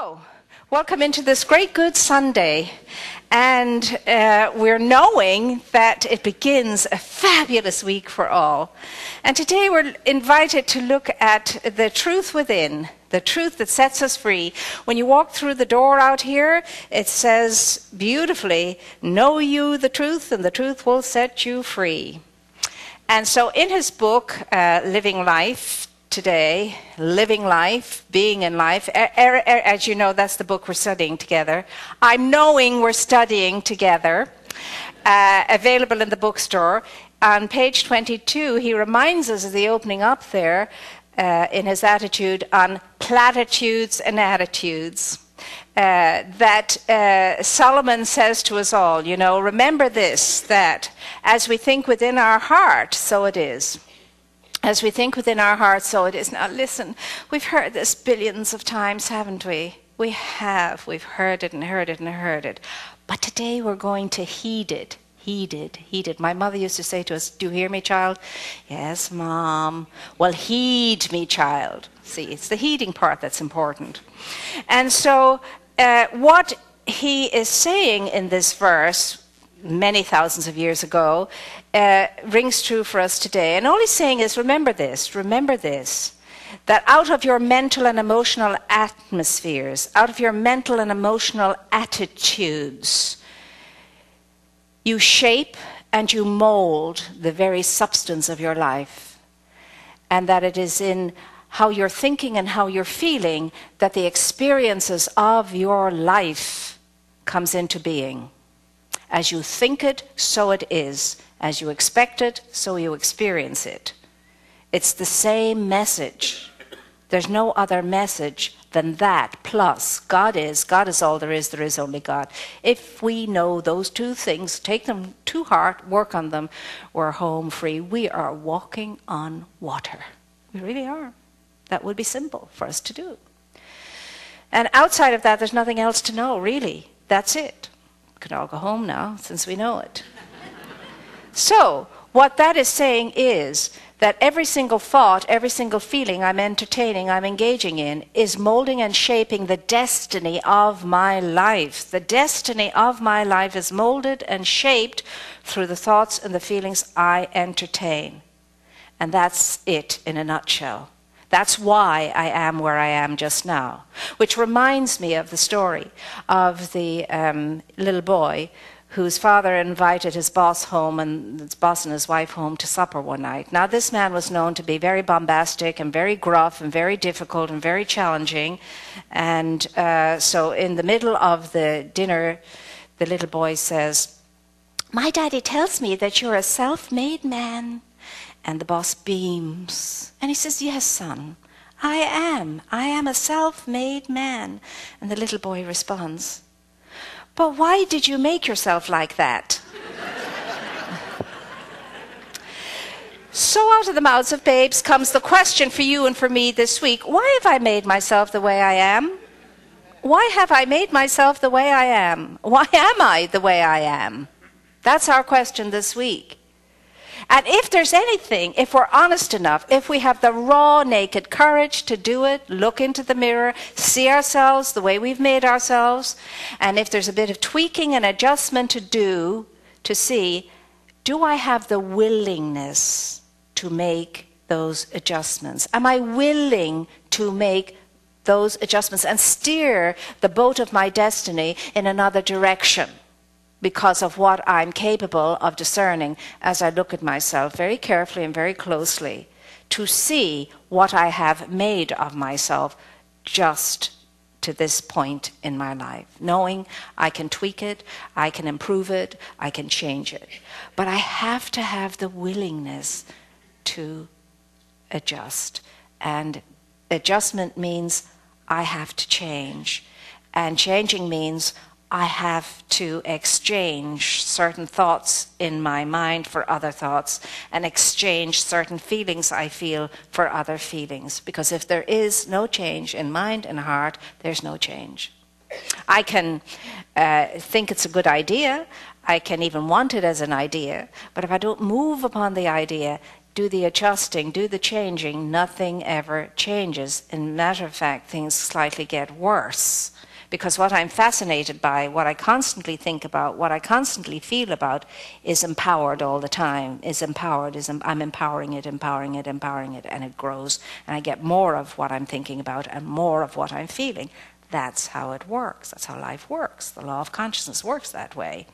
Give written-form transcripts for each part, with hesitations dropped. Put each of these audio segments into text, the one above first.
So, welcome into this great good Sunday, and we're knowing that it begins a fabulous week for all. And today we're invited to look at the truth within, the truth that sets us free. When you walk through the door out here, it says beautifully, "Know you the truth, and the truth will set you free." And so in his book, Living Life, today, Living Life, Being in Life. As you know, that's the book we're studying together. I'm knowing we're studying together, available in the bookstore. On page 22, he reminds us of the opening up there in his attitude on platitudes and attitudes. That Solomon says to us all, you know, remember this, that as we think within our heart, so it is. As we think within our hearts, so it is. Now listen, we've heard this billions of times, haven't we? We have. We've heard it and heard it and heard it. But today we're going to heed it. Heed it. My mother used to say to us, "Do you hear me, child?" "Yes, Mom." "Well, heed me, child." See, it's the heeding part that's important. And so what he is saying in this verse, many thousands of years ago, rings true for us today. And all he's saying is, remember this, that out of your mental and emotional atmospheres, out of your mental and emotional attitudes, you shape and you mold the very substance of your life. And that it is in how you're thinking and how you're feeling that the experiences of your life comes into being. As you think it, so it is. As you expect it, so you experience it. It's the same message. There's no other message than that. Plus, God is all there is only God. If we know those two things, take them to heart, work on them, we're home free. We are walking on water. We really are. That would be simple for us to do. And outside of that, there's nothing else to know, really. That's it. We could all go home now, since we know it. So, what that is saying is that every single thought, every single feeling I'm entertaining, I'm engaging in, is molding and shaping the destiny of my life. The destiny of my life is molded and shaped through the thoughts and the feelings I entertain. And that's it in a nutshell. That's why I am where I am just now. Which reminds me of the story of the little boy whose father invited his boss home, and his boss and his wife home, to supper one night. Now this man was known to be very bombastic and very gruff and very difficult and very challenging. And so in the middle of the dinner, the little boy says, "My daddy tells me that you're a self-made man." And the boss beams. And he says, "Yes, son, I am. I am a self-made man." And the little boy responds, "But why did you make yourself like that?" So out of the mouths of babes comes the question for you and for me this week. Why have I made myself the way I am? Why have I made myself the way I am? Why am I the way I am? That's our question this week. And if there's anything, if we're honest enough, if we have the raw, naked courage to do it, look into the mirror, see ourselves the way we've made ourselves, and if there's a bit of tweaking and adjustment to do, to see, do I have the willingness to make those adjustments? Am I willing to make those adjustments and steer the boat of my destiny in another direction? Because of what I'm capable of discerning as I look at myself very carefully and very closely to see what I have made of myself just to this point in my life. Knowing I can tweak it, I can improve it, I can change it. But I have to have the willingness to adjust. And adjustment means I have to change. And changing means I have to exchange certain thoughts in my mind for other thoughts and exchange certain feelings I feel for other feelings. Because if there is no change in mind and heart, there's no change. I can think it's a good idea. I can even want it as an idea. But if I don't move upon the idea, do the adjusting, do the changing, nothing ever changes. In matter of fact, things slightly get worse. Because what I'm fascinated by, what I constantly think about, what I constantly feel about is empowered all the time, I'm empowering it, and it grows, and I get more of what I'm thinking about and more of what I'm feeling. That's how it works. That's how life works. The law of consciousness works that way.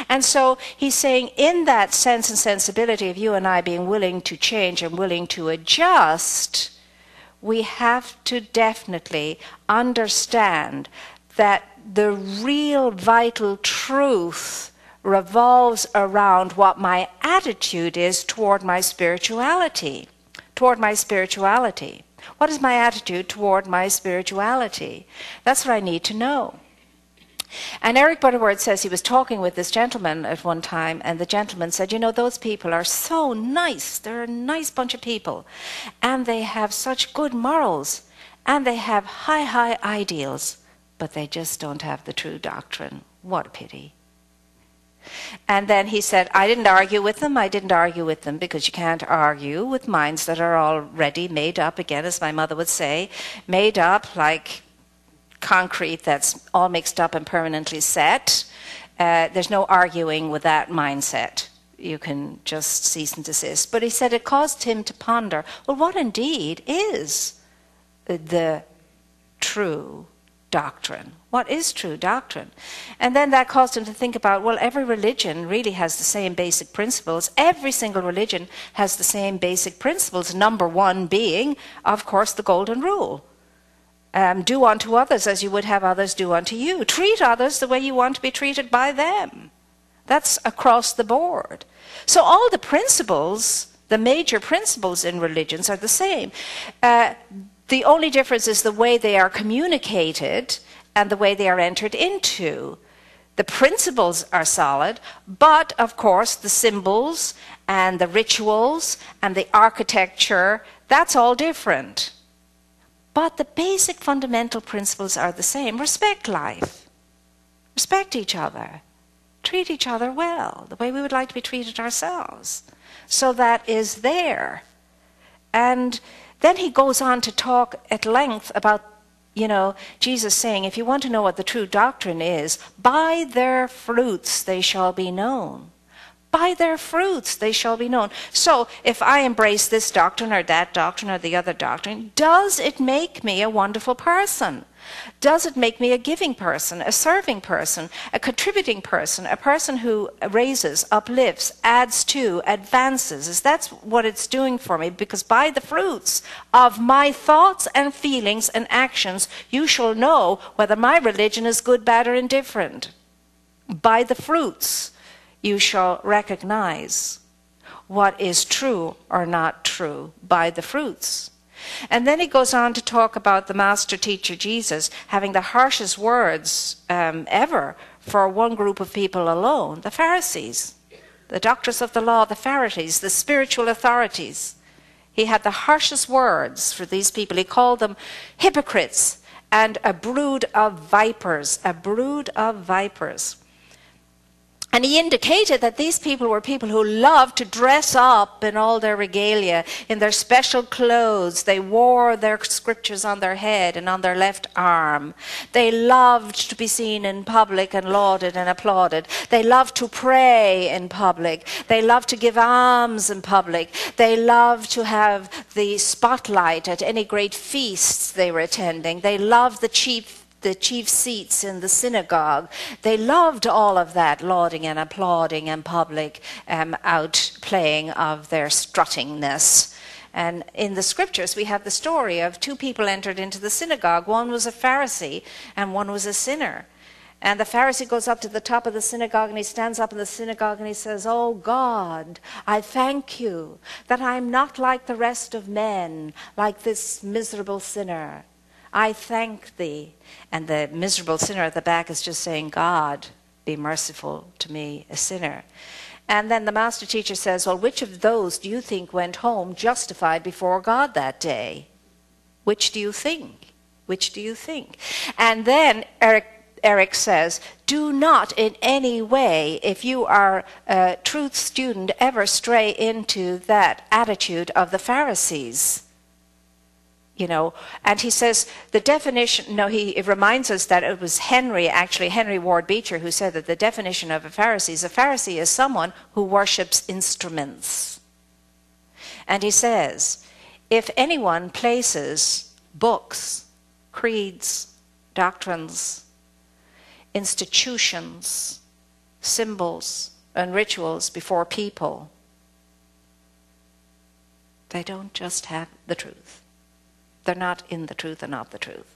And so he's saying in that sense and sensibility of you and I being willing to change and willing to adjust, we have to definitely understand that the real vital truth revolves around what my attitude is toward my spirituality. What is my attitude toward my spirituality? That's what I need to know. And Eric Butterworth says he was talking with this gentleman at one time, and the gentleman said, you know, those people are so nice. They're a nice bunch of people. And they have such good morals. And they have high ideals. But they just don't have the true doctrine. What a pity. And then he said, I didn't argue with them because you can't argue with minds that are already made up, again, as my mother would say, made up like concrete that's all mixed up and permanently set. There's no arguing with that mindset. You can just cease and desist. But he said it caused him to ponder, well, what indeed is the true doctrine? What is true doctrine? And then that caused him to think about, well, every religion really has the same basic principles. Every single religion has the same basic principles. Number one being, of course, the golden rule. Do unto others as you would have others do unto you. Treat others the way you want to be treated by them. That's across the board. So all the principles, the major principles in religions are the same. The only difference is the way they are communicated and the way they are entered into. The principles are solid, but of course the symbols and the rituals and the architecture, that's all different. But the basic fundamental principles are the same. Respect life. Respect each other. Treat each other well, the way we would like to be treated ourselves. So that is there. And then he goes on to talk at length about, you know, Jesus saying, if you want to know what the true doctrine is, by their fruits they shall be known. By their fruits they shall be known. So if I embrace this doctrine or that doctrine or the other doctrine, does it make me a wonderful person? Does it make me a giving person, a serving person, a contributing person, a person who raises, uplifts, adds to, advances? Is that what it's doing for me? Because by the fruits of my thoughts and feelings and actions, you shall know whether my religion is good, bad, or indifferent. By the fruits, you shall recognize what is true or not true by the fruits. And then he goes on to talk about the master teacher Jesus having the harshest words ever for one group of people alone, the Pharisees, the doctors of the law, the Pharisees, the spiritual authorities. He had the harshest words for these people. He called them hypocrites and a brood of vipers, a brood of vipers. And he indicated that these people were people who loved to dress up in all their regalia, in their special clothes. They wore their scriptures on their head and on their left arm. They loved to be seen in public and lauded and applauded. They loved to pray in public. They loved to give alms in public. They loved to have the spotlight at any great feasts they were attending. They loved the chief seats in the synagogue. They loved all of that lauding and applauding and public outplaying of their struttingness. And in the scriptures we have the story of two people entered into the synagogue. One was a Pharisee and one was a sinner. And the Pharisee goes up to the top of the synagogue and he stands up in the synagogue and he says, "Oh God, I thank you that I'm not like the rest of men, like this miserable sinner. I thank thee." And the miserable sinner at the back is just saying, "God, be merciful to me, a sinner." And then the master teacher says, "Well, which of those do you think went home justified before God that day? Which do you think? Which do you think?" And then Eric says, "Do not in any way, if you are a truth student, ever stray into that attitude of the Pharisees. You know, and he says the definition, no, it reminds us that it was Henry Ward Beecher, who said that the definition of a Pharisee is someone who worships instruments. And he says, if anyone places books, creeds, doctrines, institutions, symbols, and rituals before people, they don't just have the truth. They're not in the truth and of the truth.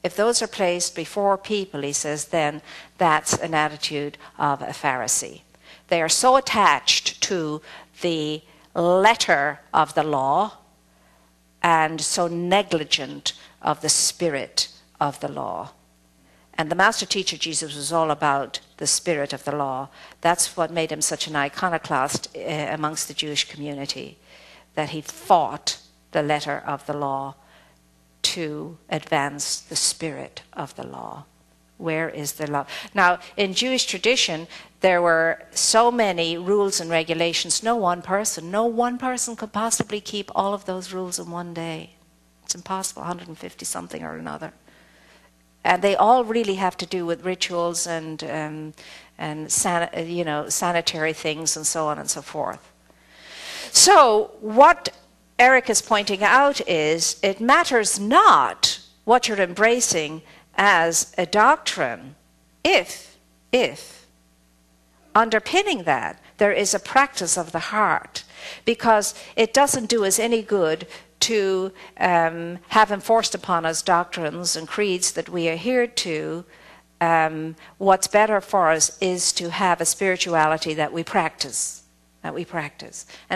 If those are placed before people, he says, then that's an attitude of a Pharisee. They are so attached to the letter of the law and so negligent of the spirit of the law. And the master teacher Jesus was all about the spirit of the law. That's what made him such an iconoclast amongst the Jewish community, that he fought the letter of the law to advance the spirit of the law. Where is the love? Now, in Jewish tradition, there were so many rules and regulations. No one person could possibly keep all of those rules in one day. It's impossible, 150 something or another. And they all really have to do with rituals and sanitary things and so on and so forth. So what Eric is pointing out is it matters not what you're embracing as a doctrine if underpinning that there is a practice of the heart, because it doesn't do us any good to have enforced upon us doctrines and creeds that we adhere to. What's better for us is to have a spirituality that we practice. And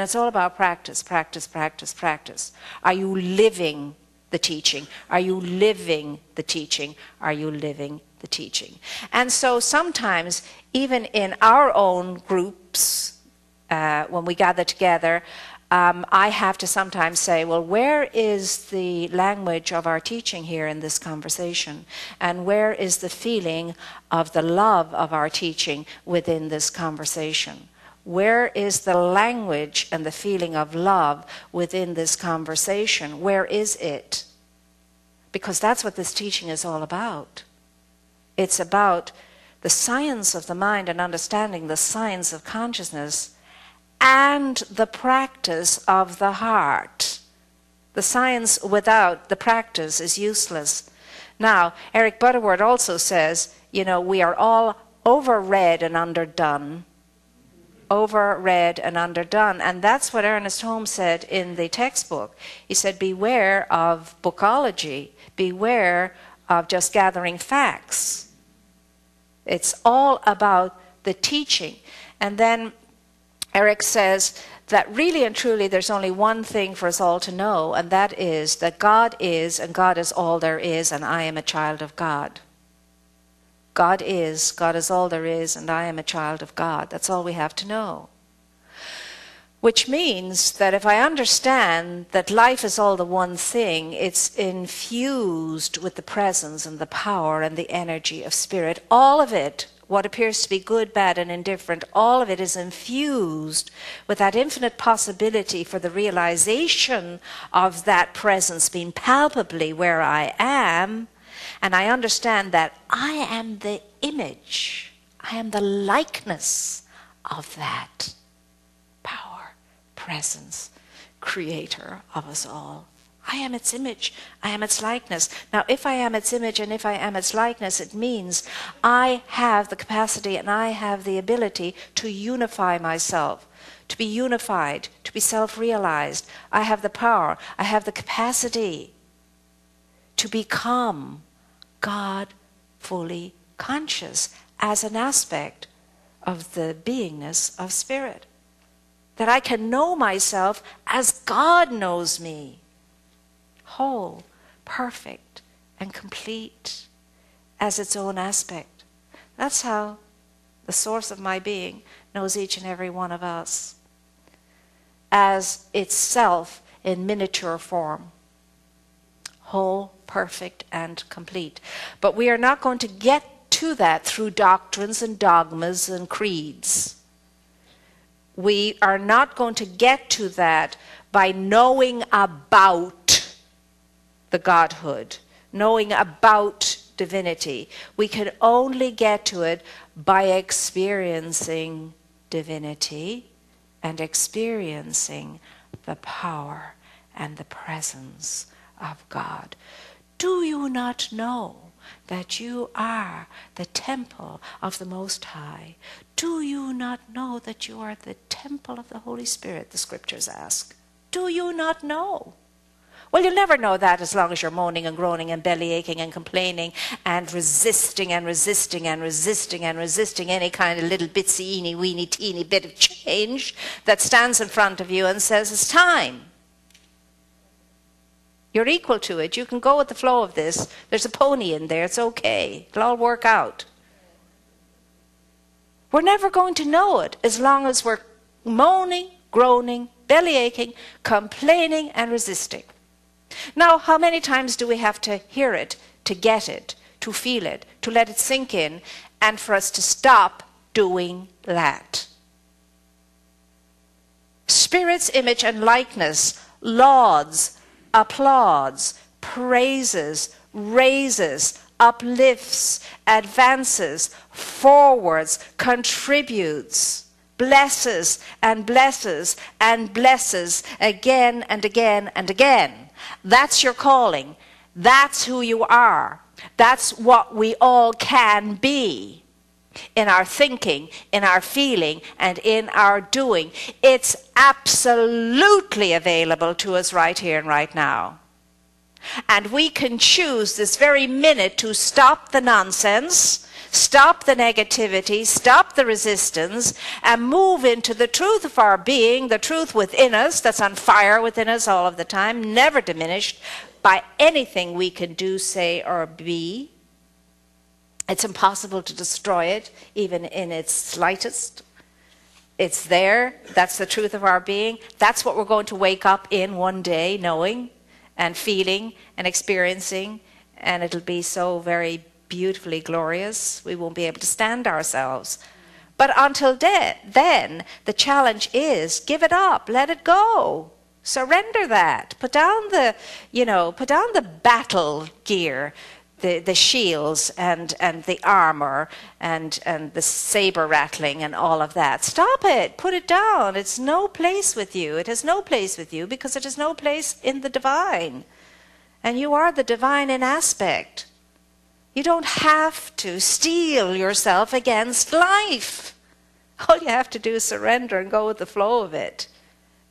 it's all about practice, practice, practice, practice. Are you living the teaching? Are you living the teaching? Are you living the teaching? And so sometimes, even in our own groups, when we gather together, I have to sometimes say, well, where is the language of our teaching here in this conversation? And where is the feeling of the love of our teaching within this conversation? Where is the language and the feeling of love within this conversation? Where is it? Because that's what this teaching is all about. It's about the science of the mind and understanding the science of consciousness and the practice of the heart. The science without the practice is useless. Now, Eric Butterworth also says, you know, we are all overread and underdone. Overread and underdone. And that's what Ernest Holmes said in the textbook. He said, beware of bookology. Beware of just gathering facts. It's all about the teaching. And then Eric says that really and truly there's only one thing for us all to know, and that is that God is, and God is all there is, and I am a child of God. God is all there is, and I am a child of God. That's all we have to know. Which means that if I understand that life is all the one thing, it's infused with the presence and the power and the energy of spirit. All of it, what appears to be good, bad, and indifferent, all of it is infused with that infinite possibility for the realization of that presence being palpably where I am. And I understand that I am the image, I am the likeness of that power, presence, creator of us all. I am its image, I am its likeness. Now, if I am its image and if I am its likeness, it means I have the capacity and I have the ability to unify myself, to be unified, to be self-realized. I have the power, I have the capacity to become God fully conscious as an aspect of the beingness of spirit. That I can know myself as God knows me. Whole, perfect, and complete as its own aspect. That's how the source of my being knows each and every one of us. As itself in miniature form. Whole, perfect, and complete. But we are not going to get to that through doctrines and dogmas and creeds. We are not going to get to that by knowing about the Godhood, knowing about divinity. We can only get to it by experiencing divinity and experiencing the power and the presence of God. Do you not know that you are the temple of the Most High? Do you not know that you are the temple of the Holy Spirit, the scriptures ask? Do you not know? Well, you'll never know that as long as you're moaning and groaning and belly aching and complaining and resisting and resisting and resisting and resisting any kind of little bitsy, eeny, weeny, teeny bit of change that stands in front of you and says, it's time. You're equal to it. You can go with the flow of this. There's a pony in there. It's okay. It'll all work out. We're never going to know it as long as we're moaning, groaning, belly aching, complaining and resisting. Now, how many times do we have to hear it, to get it, to feel it, to let it sink in, and for us to stop doing that? Spirit's image and likeness lauds, applauds, praises, raises, uplifts, advances, forwards, contributes, blesses and blesses and blesses again and again and again. That's your calling. That's who you are. That's what we all can be in our thinking, in our feeling, and in our doing. It's absolutely available to us right here and right now. And we can choose this very minute to stop the nonsense, stop the negativity, stop the resistance, and move into the truth of our being, the truth within us that's on fire within us all of the time, never diminished by anything we can do, say, or be. It's impossible to destroy it, even in its slightest. It's there. That's the truth of our being. That's what we're going to wake up in one day, knowing and feeling and experiencing, and it'll be so very beautifully glorious, we won't be able to stand ourselves. But until then, the challenge is give it up, let it go, surrender that, put down the, put down the battle gear, the shields and the armor and the saber rattling and all of that. Stop it, put it down. It's no place with you. It has no place with you because it has no place in the divine. And you are the divine in aspect. You don't have to steel yourself against life. All you have to do is surrender and go with the flow of it.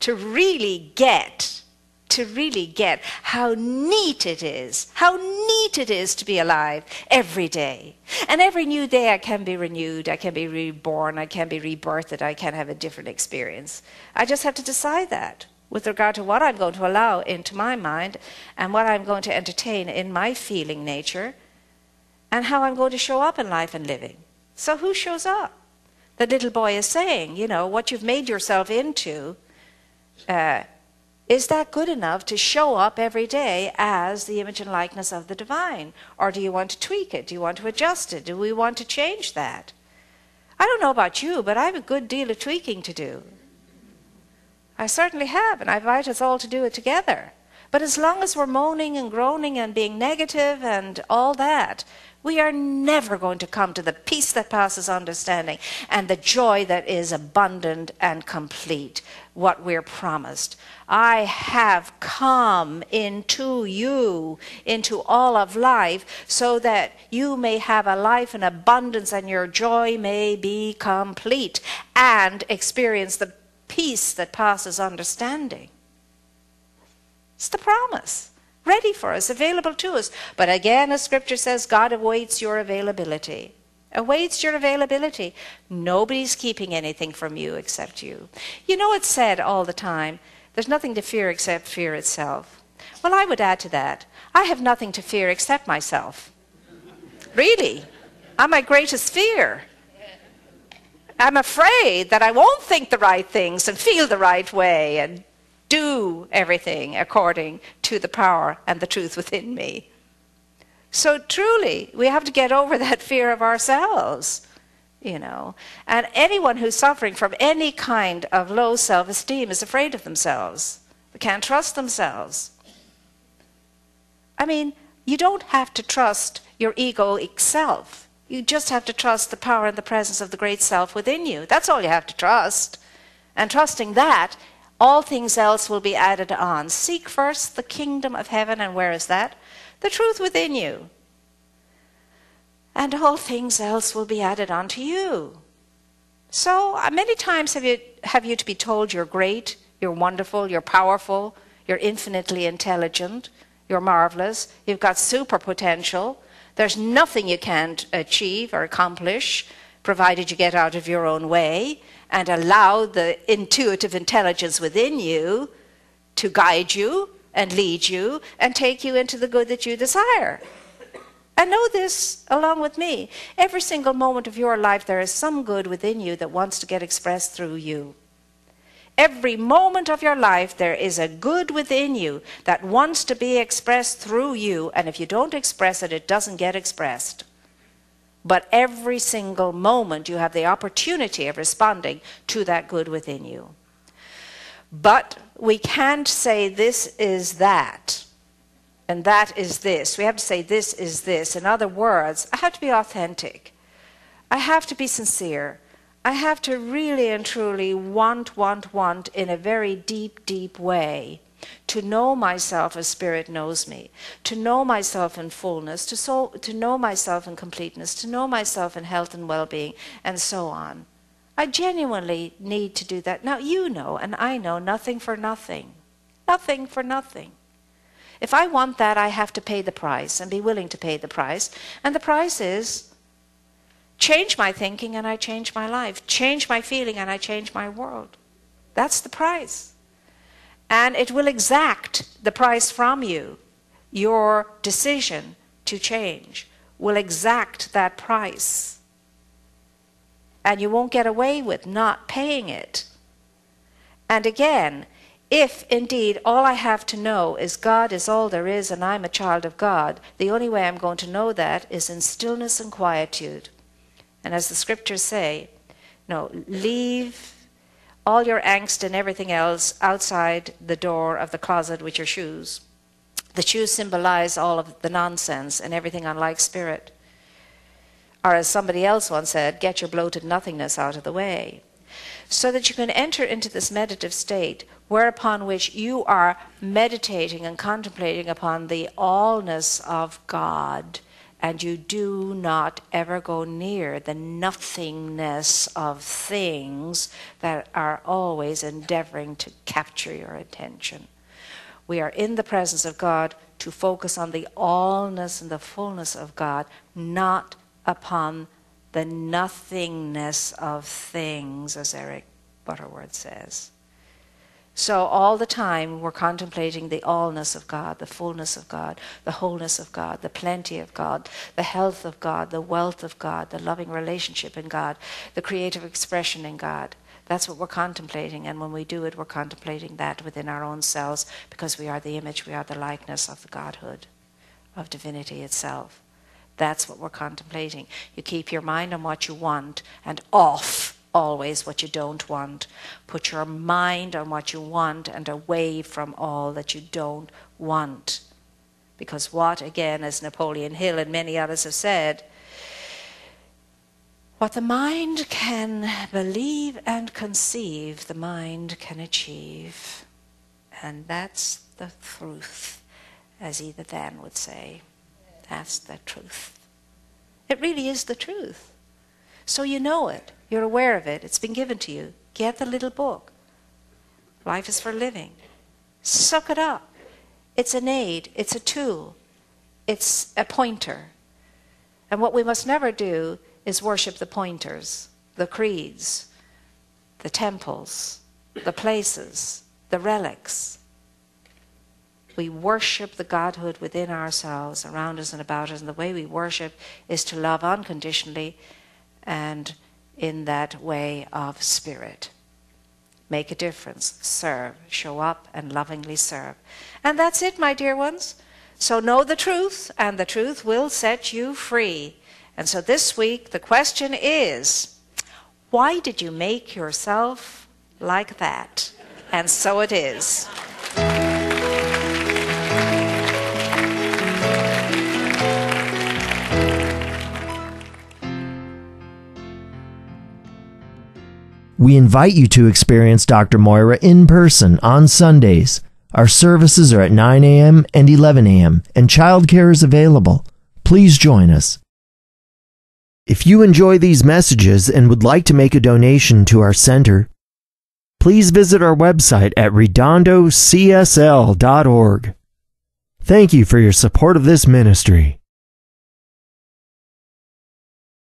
To really get how neat it is to be alive every day. And every new day I can be renewed, I can be reborn, I can be rebirthed, I can have a different experience. I just have to decide that with regard to what I'm going to allow into my mind and what I'm going to entertain in my feeling nature, and how I'm going to show up in life and living. So who shows up? The little boy is saying, what you've made yourself into, is that good enough to show up every day as the image and likeness of the divine? Or do you want to tweak it? Do you want to adjust it? Do we want to change that? I don't know about you, but I have a good deal of tweaking to do. I certainly have, and I invite us all to do it together. But as long as we're moaning and groaning and being negative and all that, we are never going to come to the peace that passes understanding and the joy that is abundant and complete, what we're promised. I have come into you, into all of life, so that you may have a life in abundance and your joy may be complete and experience the peace that passes understanding. It's the promise. Ready for us, available to us. But again, as Scripture says, God awaits your availability. Awaits your availability. Nobody's keeping anything from you except you. It's said all the time, there's nothing to fear except fear itself. Well, I would add to that, I have nothing to fear except myself. Really. I'm my greatest fear. I'm afraid that I won't think the right things and feel the right way and do everything according to the power and the truth within me. So truly, we have to get over that fear of ourselves, And anyone who's suffering from any kind of low self-esteem is afraid of themselves. They can't trust themselves. I mean, you don't have to trust your egoic self. You just have to trust the power and the presence of the great self within you. That's all you have to trust. And trusting that, all things else will be added on. Seek first the kingdom of heaven, and where is that? The truth within you. And all things else will be added on to you. So many times have you to be told you're great, you're wonderful, you're powerful, you're infinitely intelligent, you're marvelous, you've got super potential. There's nothing you can't achieve or accomplish, provided you get out of your own way and allow the intuitive intelligence within you to guide you and lead you and take you into the good that you desire. And know this along with me. Every single moment of your life, there is some good within you that wants to get expressed through you. Every moment of your life, there is a good within you that wants to be expressed through you. And if you don't express it, it doesn't get expressed. But every single moment, you have the opportunity of responding to that good within you. But we can't say this is that, and that is this. We have to say this is this. In other words, I have to be authentic. I have to be sincere. I have to really and truly want in a very deep, deep way to know myself as Spirit knows me, to know myself in fullness, to know myself in completeness, to know myself in health and well-being, and so on. I genuinely need to do that. Now, you know, and I know, nothing for nothing. Nothing for nothing. If I want that, I have to pay the price and be willing to pay the price. And the price is change my thinking and I change my life. Change my feeling and I change my world. That's the price. And it will exact the price from you. Your decision to change will exact that price. And you won't get away with not paying it. And again, if indeed all I have to know is God is all there is and I'm a child of God, the only way I'm going to know that is in stillness and quietude. And as the scriptures say, leave all your angst and everything else outside the door of the closet with your shoes. The shoes symbolize all of the nonsense and everything unlike spirit. Or as somebody else once said, get your bloated nothingness out of the way. So that you can enter into this meditative state whereupon which you are meditating and contemplating upon the allness of God, and you do not ever go near the nothingness of things that are always endeavoring to capture your attention. We are in the presence of God to focus on the allness and the fullness of God, not upon the nothingness of things, as Eric Butterworth says. So all the time we're contemplating the allness of God, the fullness of God, the wholeness of God, the plenty of God, the health of God, the wealth of God, the loving relationship in God, the creative expression in God. That's what we're contemplating, and when we do it, we're contemplating that within our own selves, because we are the image, we are the likeness of the Godhood, of divinity itself. That's what we're contemplating. You keep your mind on what you want and off always what you don't want. Put your mind on what you want and away from all that you don't want. Because what, again, as Napoleon Hill and many others have said, what the mind can believe and conceive, the mind can achieve. And that's the truth, as Either Then would say. That's the truth. It really is the truth. So you know it. You're aware of it. It's been given to you. Get the little book. Life is for living. Suck it up. It's an aid. It's a tool. It's a pointer. And what we must never do is worship the pointers, the creeds, the temples, the places, the relics. We worship the Godhood within ourselves, around us and about us. And the way we worship is to love unconditionally and in that way of spirit. Make a difference, serve, show up and lovingly serve. And that's it, my dear ones. So know the truth, and the truth will set you free. And so this week the question is, why did you make yourself like that? And so it is. We invite you to experience Dr. Moira in person on Sundays. Our services are at 9 a.m. and 11 a.m., and childcare is available. Please join us. If you enjoy these messages and would like to make a donation to our center, please visit our website at redondocsl.org. Thank you for your support of this ministry.